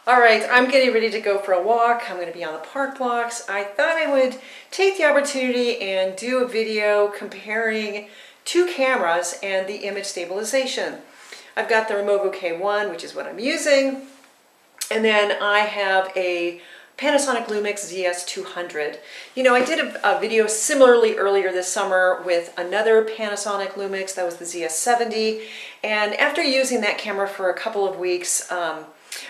All right, I'm getting ready to go for a walk. I'm going to be on the park blocks. I thought I would take the opportunity and do a video comparing two cameras and the image stabilization. I've got the Removu K1, which is what I'm using, and then I have a Panasonic Lumix ZS200. You know, I did a video similarly earlier this summer with another Panasonic Lumix, that was the ZS70, and after using that camera for a couple of weeks,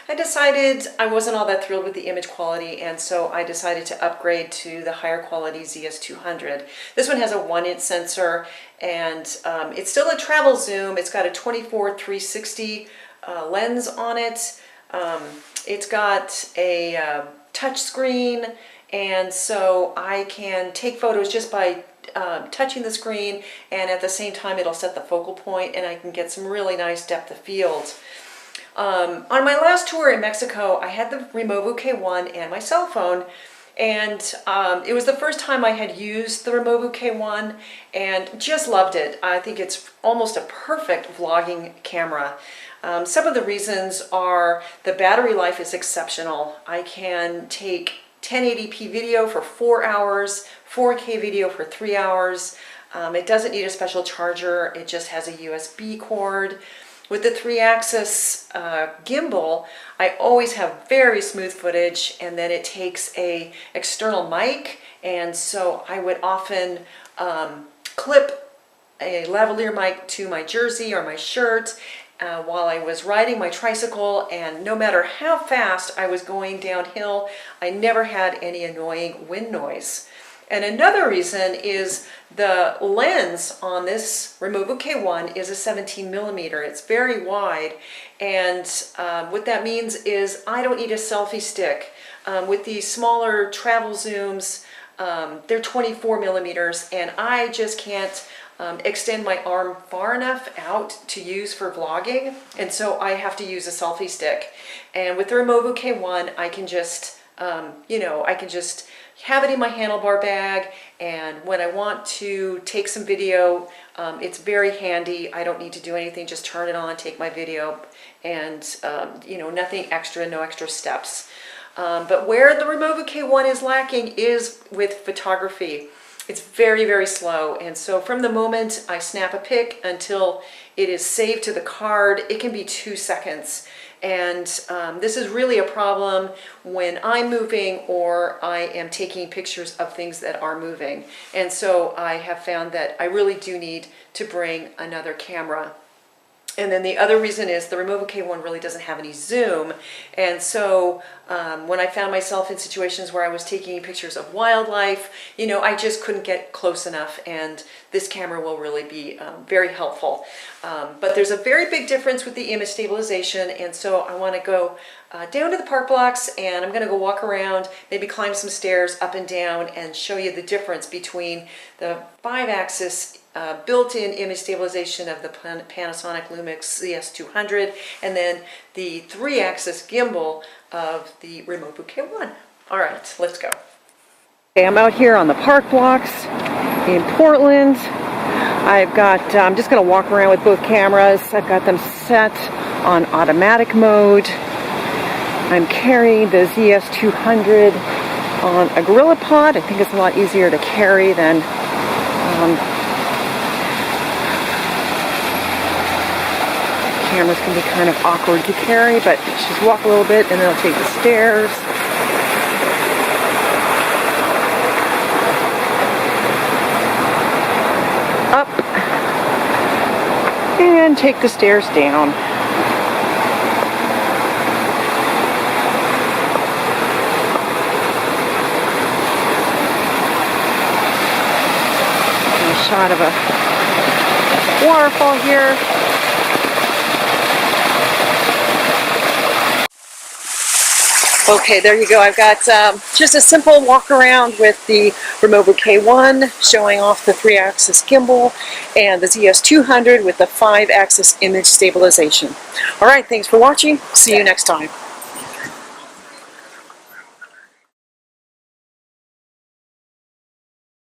I decided I wasn't all that thrilled with the image quality, and so I decided to upgrade to the higher quality ZS200. This one has a 1-inch sensor, and it's still a travel zoom. It's got a 24-360 lens on it. It's got a touch screen, and so I can take photos just by touching the screen, and at the same time it'll set the focal point, and I can get some really nice depth of field. On my last tour in Mexico, I had the Removu K1 and my cell phone, and it was the first time I had used the Removu K1 and just loved it. I think it's almost a perfect vlogging camera. Some of the reasons are the battery life is exceptional. I can take 1080p video for 4 hours, 4K video for 3 hours. It doesn't need a special charger, it just has a USB cord. With the 3-axis gimbal, I always have very smooth footage, and then it takes a external mic, and so I would often clip a lavalier mic to my jersey or my shirt while I was riding my tricycle, and no matter how fast I was going downhill, I never had any annoying wind noise. And another reason is the lens on this Removu K1 is a 17mm. It's very wide, and what that means is I don't need a selfie stick. With these smaller travel zooms, they're 24mm, and I just can't extend my arm far enough out to use for vlogging, and so I have to use a selfie stick. And with the Removu K1, I can just, I can just have it in my handlebar bag, and when I want to take some video, it's very handy. I don't need to do anything, just turn it on, take my video, and nothing extra, no extra steps. But where the Removu K1 is lacking is with photography. It's very, very slow, and so from the moment I snap a pic until it is saved to the card, it can be 2 seconds. And this is really a problem when I'm moving or I am taking pictures of things that are moving. And so I have found that I really do need to bring another camera. And then the other reason is the Removu K1 really doesn't have any zoom, and so when I found myself in situations where I was taking pictures of wildlife, I just couldn't get close enough, and this camera will really be very helpful. But there's a very big difference with the image stabilization, and so I want to go down to the park blocks, and I'm going to go walk around, maybe climb some stairs up and down, and show you the difference between the 5-axis built-in image stabilization of the Panasonic Lumix ZS200 and then the 3-axis gimbal of the Removu K1. All right, let's go. Okay, I'm out here on the park blocks in Portland. I'm just going to walk around with both cameras. I've got them set on automatic mode. I'm carrying the ZS200 on a Gorilla Pod. I think it's a lot easier to carry than cameras can be kind of awkward to carry, but just walk a little bit and then I'll take the stairs. Up and take the stairs down. A shot of a waterfall here. Okay, there you go. I've got just a simple walk around with the Removu K1 showing off the 3-axis gimbal and the ZS200 with the 5-axis image stabilization. All right, thanks for watching. See you next time.